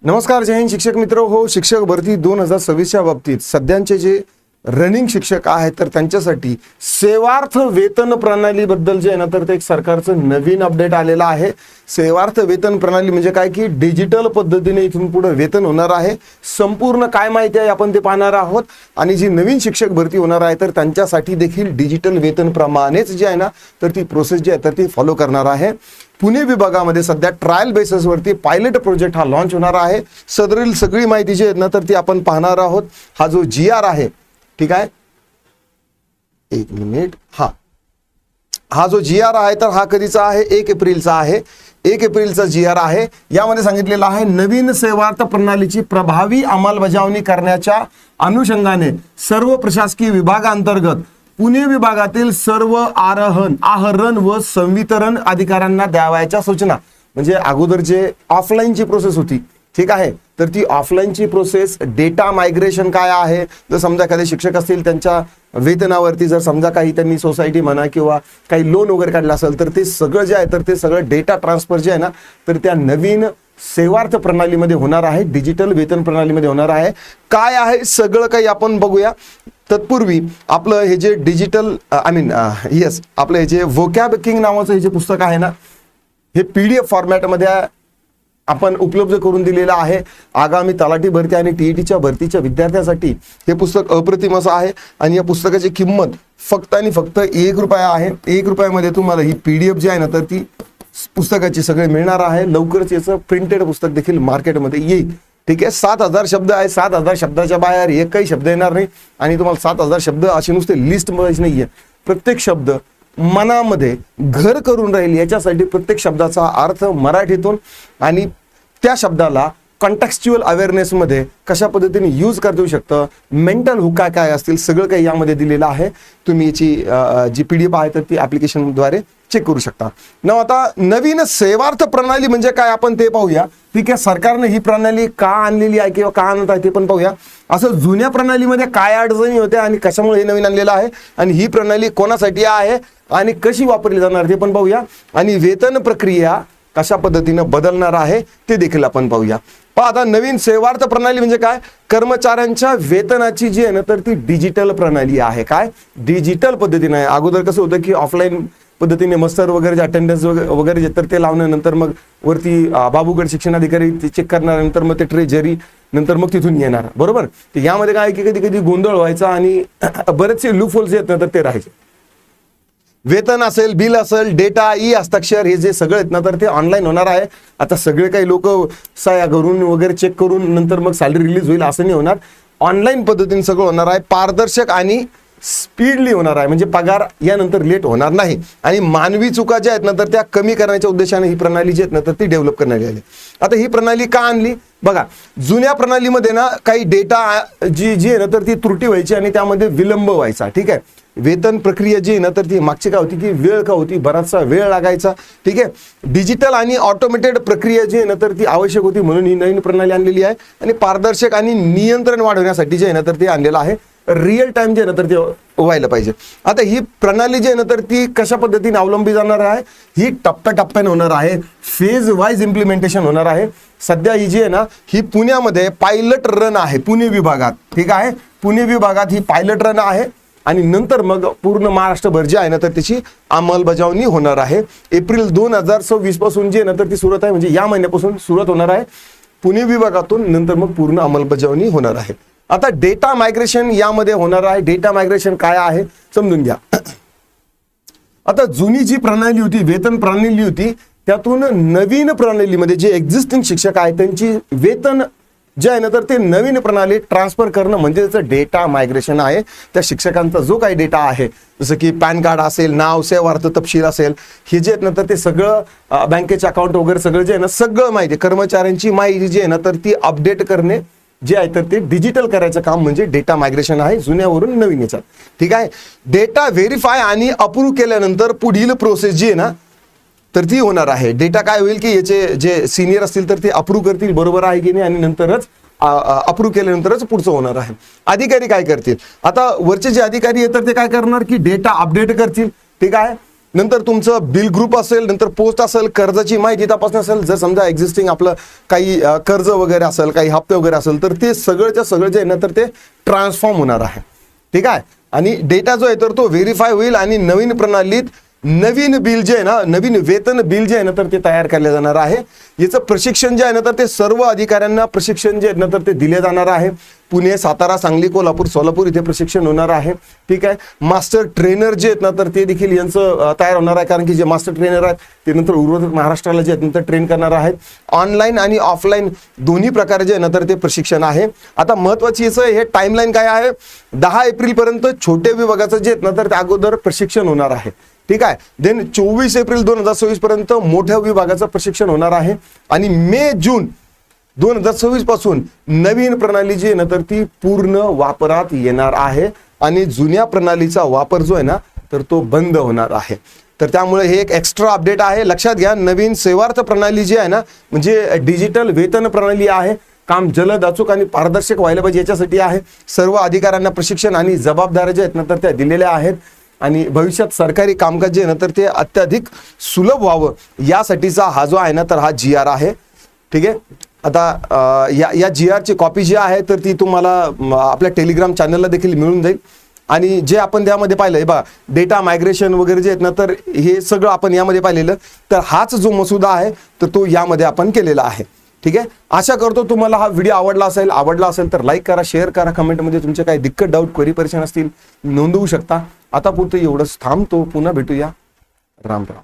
नमस्कार, जय हिंद शिक्षक मित्र हो. शिक्षक भरती 2026च्या बाबतीत सध्याचे जे रनिंग शिक्षक आहेत तर त्यांच्यासाठी सेवार्थ वेतन प्रणालीबद्दल जे आहे ना तर ते एक सरकारचं नवीन अपडेट आलेलं आहे. सेवार्थ वेतन प्रणाली म्हणजे काय की डिजिटल पद्धतीने इथून पुढे वेतन होणार आहे. संपूर्ण काय माहिती आहे आपण ते पाहणार आहोत. आणि जी नवीन शिक्षक भरती होणार आहे तर त्यांच्यासाठी देखील डिजिटल वेतन प्रमाणेच जे आहे ना तर ती प्रोसेस जी आहे तर ती फॉलो करणार आहे. पुणे विभागामध्ये सध्या ट्रायल बेसिसवरती पायलट प्रोजेक्ट हा लॉन्च होणार आहे. सदरील सगळी माहिती जी आहे ना तर ती आपण पाहणार आहोत. हा जो GR आहे, ठीक आहे, एक मिनिट, हा जो GR आहे तर हा कधीचा आहे, 1 एप्रिलचा आहे. 1 एप्रिलचा GR आहे. यामध्ये सांगितलेलं आहे नवीन सेवार्थ प्रणालीची प्रभावी अंमलबजावणी करण्याच्या अनुषंगाने सर्व प्रशासकीय विभागांतर्गत पुणे विभागातील सर्व आहरण व संवितरण अधिकाऱ्यांना द्यावयाच्या सूचना. म्हणजे अगोदर जे ऑफलाईनची प्रोसेस होती, ठीक आहे, तर ती ऑफलाईनची प्रोसेस डेटा मायग्रेशन काय आहे. जर समजा एखादे शिक्षक असतील त्यांच्या वेतनावरती जर समजा काही त्यांनी सोसायटी म्हणा किंवा काही लोन वगैरे काढलं असेल तर ते सगळं जे आहे तर ते सगळं डेटा ट्रान्सफर जे आहे ना तर त्या नवीन सेवार्थ प्रणालीमध्ये होणार आहे. डिजिटल वेतन प्रणालीमध्ये होणार आहे. काय आहे सगळं काही आपण बघूया. तत्पूर्वी आपलं हे जे डिजिटल आपलं हे जे वोकॅब किंग नावाचं हे जे पुस्तक आहे ना हे PDF फॉर्मॅटमध्ये आपण उपलब्ध करून दिलेलं आहे. आगामी तलाठी भरती आणि TETच्या भरतीच्या विद्यार्थ्यांसाठी हे पुस्तक अप्रतिम असं आहे. आणि या पुस्तकाची किंमत फक्त आणि फक्त 1 रुपया आहे. 1 रुपयामध्ये तुम्हाला ही PDF जी आहे ना तर ती पुस्तकाची सगळे मिळणार आहे. लवकरच याचं प्रिंटेड पुस्तक देखील मार्केटमध्ये येईल. ठीक आहे. 7,000 शब्द आहे. 7,000 शब्दाच्या बाहेर एकही शब्द येणार नाही. आणि तुम्हाला 7,000 शब्द असे नुसते लिस्ट मध्ये नाहीये. प्रत्येक शब्द मनामध्ये घर करून राहील याच्यासाठी प्रत्येक शब्दाचा अर्थ मराठीतून आणि त्या शब्दाला कॉन्टेक्स्च्युअल अवेअरनेसमध्ये कशा पद्धतीने यूज करता येऊ शकतं, मेंटल हुक काय काय असतील सगळं काही यामध्ये दिलेलं आहे. तुम्ही याची जी PDF आहे तर ती ॲप्लिकेशनद्वारे चेक करू शकता. आता नवीन सेवार्थ प्रणाली म्हणजे काय आपण ते पाहूया. ठीक आहे. सरकारने ही प्रणाली का आणलेली आहे किंवा का आणत आहे ते पण पाहूया. असं जुन्या प्रणालीमध्ये काय अडचणी होत्या आणि कशामुळे हे नवीन आणलेलं आहे आणि ही प्रणाली कोणासाठी आहे आणि कशी वापरली जाणार ते पण पाहूया. आणि वेतन प्रक्रिया कशा पद्धतीनं बदलणार आहे ते देखील आपण पाहूया. आता नवीन सेवार्थ प्रणाली म्हणजे काय, कर्मचाऱ्यांच्या वेतनाची जी आहे ना तर ती डिजिटल प्रणाली आहे. काय डिजिटल पद्धतीने आहे. अगोदर कसं होतं की ऑफलाईन पद्धतीने मस्तर वगैरे अटेंडन्स वगैरे जे तर ते लावल्यानंतर मग वरती बाबूगड शिक्षणाधिकारी ते चेक करणार, नंतर मग ते ट्रेजरी, नंतर मग तिथून येणार. बरोबर. तर यामध्ये काय की कधी कधी गोंधळ व्हायचा आणि बरेचसे लूपहोल्स आहेत ना तर ते राहायचे. वेतन असेल, बिल असेल, डेटा, हस्ताक्षर हे जे सगळे आहेत ना तर ते ऑनलाईन होणार आहे. आता सगळे काही लोक सह्या करून वगैरे चेक करून नंतर मग सॅलरी रिलीज होईल असं नाही होणार. ऑनलाईन पद्धतीने सगळं होणार आहे. पारदर्शक आणि स्पीडली होणार आहे. म्हणजे पगार यानंतर लेट होणार नाही. आणि मानवी चुका ज्या आहेत ना तर त्या कमी करण्याच्या उद्देशाने ही प्रणाली जी आहेत ना तर ती डेव्हलप करण्यात आली. आता ही प्रणाली का आणली बघा. जुन्या प्रणालीमध्ये ना काही डेटा जी आहे ना तर ती त्रुटी व्हायची आणि त्यामध्ये विलंब व्हायचा. ठीक आहे. वेतन प्रक्रिया जी आहे ना तर ती मागची काय होती की वेळ का होती, बराचसा वेळ लागायचा. ठीक आहे. डिजिटल आणि ऑटोमेटेड प्रक्रिया जी आहे ना तर ती आवश्यक होती म्हणून ही नवीन प्रणाली आणलेली आहे. आणि पारदर्शक आणि नियंत्रण वाढवण्यासाठी जे आहे ना तर ते आणलेलं आहे. रिअल टाइम जे आहे ना तर ते व्हायला पाहिजे. आता ही प्रणाली जी आहे ना तर ती कशा पद्धतीने अवलंबली जाणार आहे, ही टप्प्याटप्प्याने होणार आहे. फेज वाईज इम्प्लिमेंटेशन होणार आहे. सध्या ही जी आहे ना ही पुण्यामध्ये पायलट रन आहे पुणे विभागात. ठीक आहे. पुणे विभागात ही पायलट रन आहे आणि नंतर मग पूर्ण महाराष्ट्रभर जे आहे ना तर त्याची अंमलबजावणी होणार आहे. एप्रिल 2026 पासून जी आहे ना तर ती सुरुवात आहे. म्हणजे या महिन्यापासून सुरुवात होणार आहे पुणे विभागातून. नंतर मग पूर्ण अंमलबजावणी होणार आहे. आता डेटा मायग्रेशन यामध्ये होणार आहे. डेटा मायग्रेशन काय आहे समजून घ्या. आता जुनी जी प्रणाली होती, वेतन प्रणाली होती, त्यातून नवीन प्रणालीमध्ये जे एक्झिस्टिंग शिक्षक आहेत त्यांची वेतन जे आहे ना तर ते नवीन प्रणाली ट्रान्सफर करणं म्हणजे त्याचं डेटा मायग्रेशन आहे. त्या शिक्षकांचा जो काही डेटा आहे जसं की पॅन कार्ड असेल, नाव, सेवार्थ तपशील असेल, हे जे आहेत ना तर ते सगळं बँकेचे अकाउंट वगैरे सगळं जे आहे ना सगळं माहिती, कर्मचाऱ्यांची माहिती जी आहे ना तर ती अपडेट करणे जे आहे तर ते डिजिटल करायचं काम म्हणजे डेटा मायग्रेशन आहे. जुन्यावरून नवीन याच्यात. ठीक आहे. डेटा व्हेरीफाय आणि अप्रूव्ह केल्यानंतर पुढील प्रोसेस जी आहे ना तर ती होणार आहे. डेटा काय होईल की याचे जे सिनियर असतील तर ते अप्रूव्ह करतील बरोबर आहे की नाही आणि नंतरच अप्रूव्ह केल्यानंतरच पुढचं होणार आहे. अधिकारी काय करतील, आता वरचे जे अधिकारी येतात ते काय करणार की डेटा अपडेट करतील. ठीक आहे. नंतर तुमचं बिल ग्रुप असेल, नंतर पोस्ट असेल, कर्जाची माहिती तपासणी असेल, जर समजा एक्झिस्टिंग आपलं काही कर्ज वगैरे असेल, काही हप्ते वगैरे असेल, तर ते सगळंच्या सगळं जे आहे ना तर ते ट्रान्सफॉर्म होणार आहे. ठीक आहे. आणि डेटा जो आहे तर तो व्हेरीफाय होईल आणि नवीन प्रणालीत नवीन बिल जे आहे ना, नवीन वेतन बिल जे आहे ना तर ते तयार केले जाणार आहे. याचं प्रशिक्षण जे आहे ना तर ते सर्व अधिकाऱ्यांना प्रशिक्षण जे आहे ना तर ते दिले जाणार आहे. पुणे, सातारा, सांगली, कोल्हापूर, सोलापूर इथे प्रशिक्षण होणार आहे. ठीक आहे. मास्टर ट्रेनर जे आहेत ना तर ते देखील यांचं तयार होणार आहे, कारण की जे मास्टर ट्रेनर आहेत ते नंतर उर्वरित महाराष्ट्राला जे आहेत नंतर ट्रेन करणार आहेत. ऑनलाईन आणि ऑफलाईन दोन्ही प्रकारे जे आहे ना तर ते प्रशिक्षण आहे. आता महत्वाची याचं हे टाइमलाईन काय आहे, 10 एप्रिलपर्यंत छोटे विभागाचं जे आहेत ना तर त्या अगोदर प्रशिक्षण होणार आहे. ठीक आहे. देन 24 एप्रिल 2026 पर्यंत मोठ्या विभागाचं प्रशिक्षण होणार आहे. आणि मे जून 2026 पासून नवीन प्रणाली जी आहे ना तर ती पूर्ण वापरात येणार आहे आणि जुन्या प्रणालीचा वापर जो आहे ना तर तो बंद होणार आहे. तर त्यामुळे हे एक एक्स्ट्रा अपडेट आहे. लक्षात घ्या, नवीन सेवार्थ प्रणाली जी आहे ना म्हणजे डिजिटल वेतन प्रणाली आहे. काम जलद, अचूक आणि पारदर्शक व्हायला पाहिजे याच्यासाठी आहे. सर्व अधिकाऱ्यांना प्रशिक्षण आणि जबाबदाऱ्या ज्या आहेत ना तर त्या दिलेल्या आहेत. आणि भविष्यात सरकारी कामकाज जे आहे ना तर ते अत्याधिक सुलभ व्हावं यासाठीचा हा जो आहे ना तर हा GR आहे. ठीक आहे. आता या GR ची कॉपी जी आहे तर ती तुम्हाला आपल्या टेलिग्राम चॅनलला देखील मिळून जाईल. आणि जे आपण त्यामध्ये पाहिलं बघा, डेटा मायग्रेशन वगैरे जे आहेत ना तर हे सगळं आपण यामध्ये पाहिलेलं, तर हाच जो मसुदा आहे तर तो यामध्ये आपण केलेला आहे. ठीक आहे. आशा करतो तुम्हाला हा व्हिडिओ आवडला असेल तर लाईक करा, शेअर करा, कमेंटमध्ये तुमचे काही दिक्कत, डाऊट, क्वेरी, परेशान असतील नोंदवू शकता. आता पुरतं एवढंच थांबतो. पुन्हा भेटूया. राम राम.